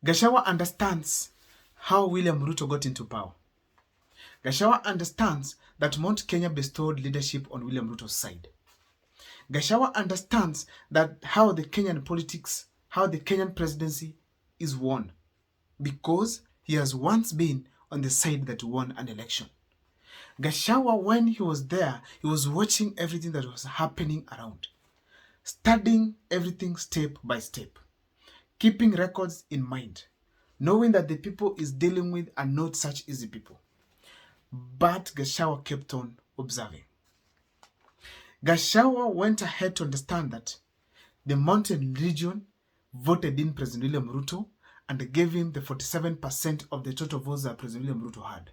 Gashawa understands how William Ruto got into power. Gashawa understands that Mount Kenya bestowed leadership on William Ruto's side. Gashawa understands that how the Kenyan politics, how the Kenyan presidency is won, because he has once been on the side that won an election. Gashawa, when he was there, he was watching everything that was happening around, studying everything step by step, keeping records in mind, knowing that the people he's dealing with are not such easy people. But Gashawa kept on observing. Gashawa went ahead to understand that the mountain region voted in President William Ruto and gave him the 47% of the total votes that President William Ruto had.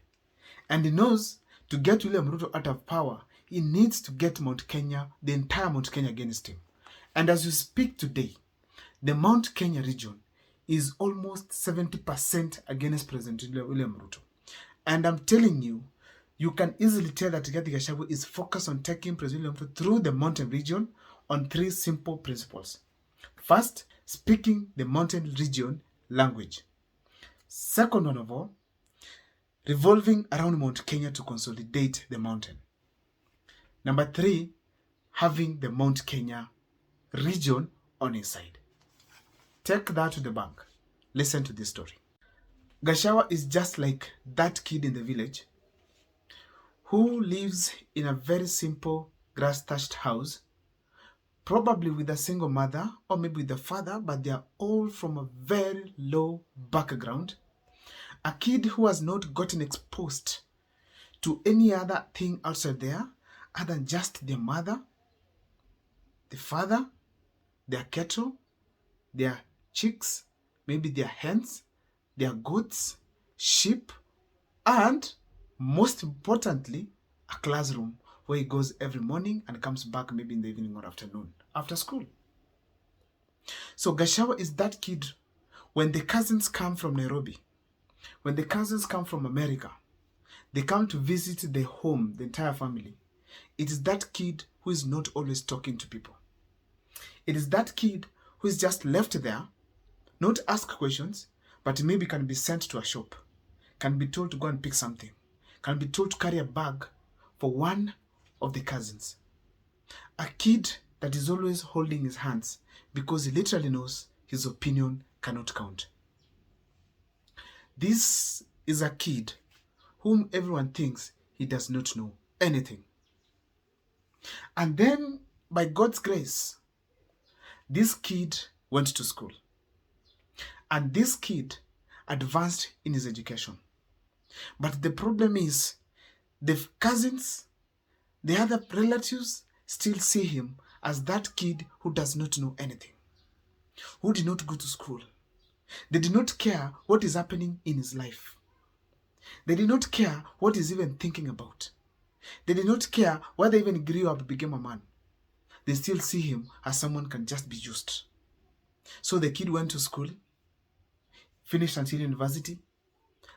And he knows to get William Ruto out of power, he needs to get Mount Kenya, the entire Mount Kenya against him. And as we speak today, the Mount Kenya region is almost 70% against President William Ruto. And I'm telling you, you can easily tell that Rigathi Gachagua is focused on taking President William Ruto through the mountain region on three simple principles. First, speaking the mountain region language. Second one of all, revolving around Mount Kenya to consolidate the mountain. Number three, having the Mount Kenya region on his side. Take that to the bank. Listen to this story. Gashawa is just like that kid in the village who lives in a very simple grass-thatched house, probably with a single mother or maybe with a father, but they are all from a very low background. A kid who has not gotten exposed to any other thing outside there other than just their mother, the father, their cattle, their chicks, maybe their hens, their goats, sheep, and most importantly, a classroom where he goes every morning and comes back maybe in the evening or afternoon after school. So Gashawa is that kid when the cousins come from Nairobi, when the cousins come from America, they come to visit the home, the entire family. It is that kid who is not always talking to people. It is that kid who is just left there, not ask questions, but maybe can be sent to a shop, can be told to go and pick something, can be told to carry a bag for one of the cousins. A kid that is always holding his hands because he literally knows his opinion cannot count. This is a kid whom everyone thinks he does not know anything. And then, by God's grace, this kid went to school. And this kid advanced in his education. But the problem is, the cousins, the other relatives still see him as that kid who does not know anything, who did not go to school. They did not care what is happening in his life. They did not care what he's even thinking about. They did not care whether he even grew up, became a man. They still see him as someone can just be used. So the kid went to school, finished until university.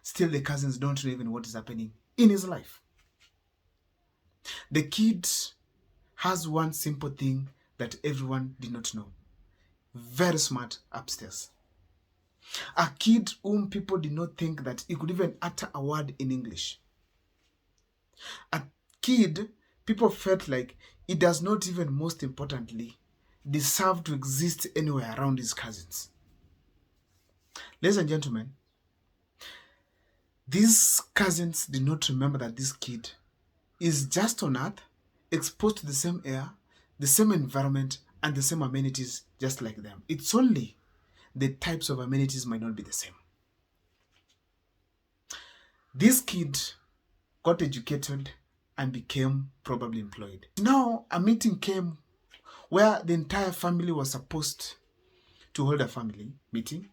Still the cousins don't know even what is happening in his life. The kid has one simple thing that everyone did not know. Very smart upstairs. A kid whom people did not think that he could even utter a word in English. A kid people felt like he does not even, most importantly, deserve to exist anywhere around his cousins. Ladies and gentlemen, these cousins did not remember that this kid is just on earth, exposed to the same air, the same environment, and the same amenities just like them. It's only the types of amenities might not be the same. This kid got educated and became probably employed. Now a meeting came where the entire family was supposed to hold a family meeting,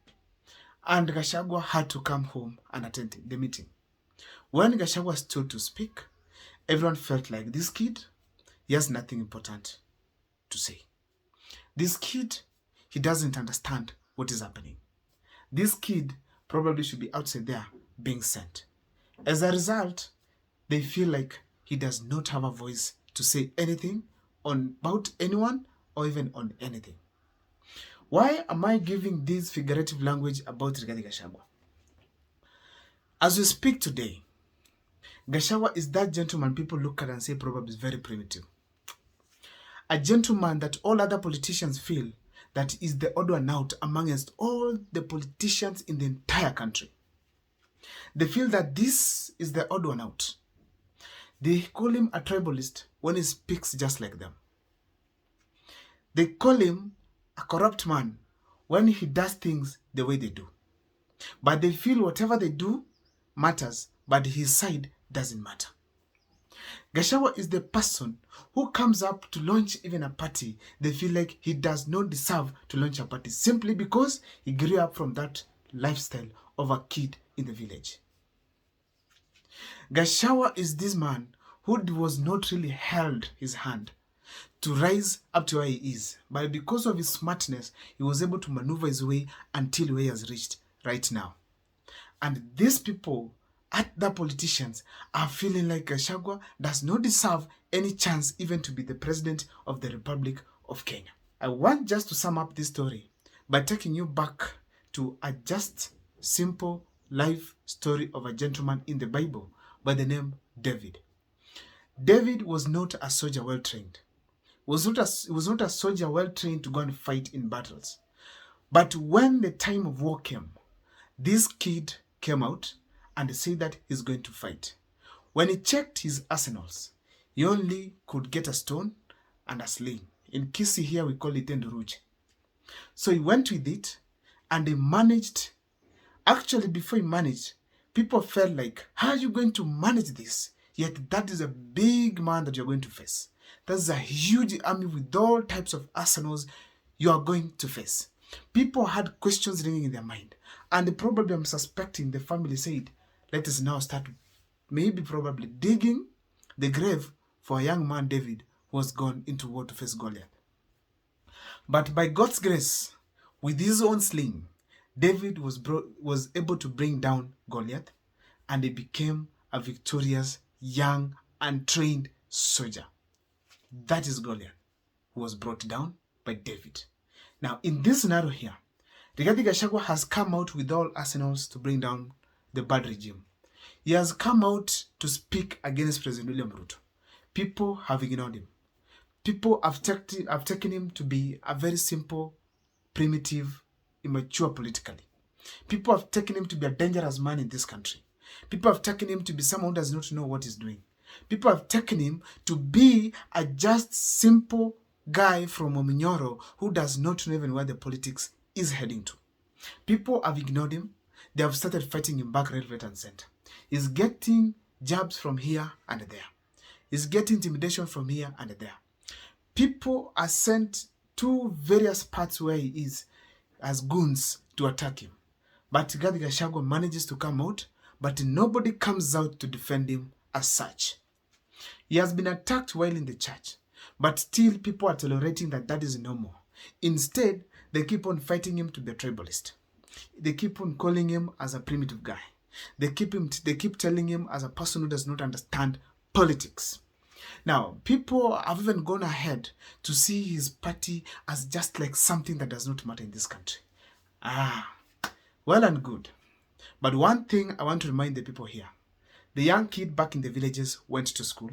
and Gachagua had to come home and attend the meeting. When Gachagua stood to speak, everyone felt like this kid, he has nothing important to say. This kid, he doesn't understand what is happening. This kid probably should be outside there being sent. As a result, they feel like he does not have a voice to say anything about anyone or even on anything. Why am I giving this figurative language about Rigathi Gachagua? As we speak today, Gashawa is that gentleman people look at and say probably is very primitive. A gentleman that all other politicians feel that is the odd one out amongst all the politicians in the entire country. They feel that this is the odd one out. They call him a tribalist when he speaks just like them. They call him a corrupt man when he does things the way they do. But they feel whatever they do matters, but his side doesn't matter. Gashawa is the person who comes up to launch even a party. They feel like he does not deserve to launch a party simply because he grew up from that lifestyle of a kid in the village. Gashawa is this man who was not really held his hand to rise up to where he is. But because of his smartness, he was able to maneuver his way until where he has reached right now. And these people, the politicians, are feeling like Gachagua does not deserve any chance even to be the president of the Republic of Kenya. I want just to sum up this story by taking you back to a just simple life story of a gentleman in the Bible by the name David. David was not a soldier well trained. Was not a soldier well trained to go and fight in battles. But when the time of war came, this kid came out and said that he's going to fight. When he checked his arsenals, he only could get a stone and a sling. In Kisi here we call it Enduruj. So he went with it and he managed. Actually, before he managed, people felt like, how are you going to manage this? Yet that is a big man that you're going to face. That's a huge army with all types of arsenals you are going to face. People had questions ringing in their mind. And probably I'm suspecting the family said, let us now start probably digging the grave for a young man, David, who was gone into war to face Goliath. But by God's grace, with his own sling, David was able to bring down Goliath, and he became a victorious, young, and trained soldier. That is Goliath, who was brought down by David. Now, in this scenario here, Rigathi Gachagua has come out with all arsenals to bring down the bad regime. He has come out to speak against President William Ruto. People have ignored him. People have taken him to be a very simple, primitive, immature politically. People have taken him to be a dangerous man in this country. People have taken him to be someone who does not know what he's doing. People have taken him to be a just simple guy from Ominyoro who does not know even where the politics is heading to. People have ignored him. They have started fighting him back, right, and center. He's getting jabs from here and there. He's getting intimidation from here and there. People are sent to various parts where he is as goons to attack him. But Rigathi Gachagua manages to come out, but nobody comes out to defend him as such. He has been attacked while in the church, but still people are tolerating that is normal. Instead, they keep on fighting him to be a tribalist. They keep on calling him as a primitive guy. They keep telling him as a person who does not understand politics. Now, people have even gone ahead to see his party as just like something that does not matter in this country. Well and good. But one thing I want to remind the people here. The young kid back in the villages went to school.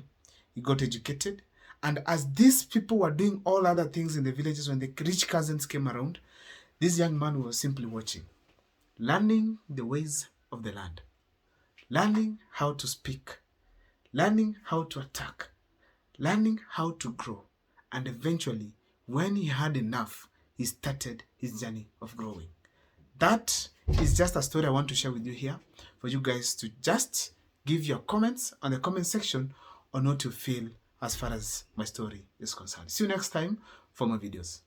He got educated. And as these people were doing all other things in the villages, when the rich cousins came around, this young man was simply watching, learning the ways of the land, learning how to speak, learning how to attack, learning how to grow. And eventually, when he had enough, he started his journey of growing. That is just a story I want to share with you here for you guys to just give your comments on the comment section on what you feel as far as my story is concerned. See you next time for more videos.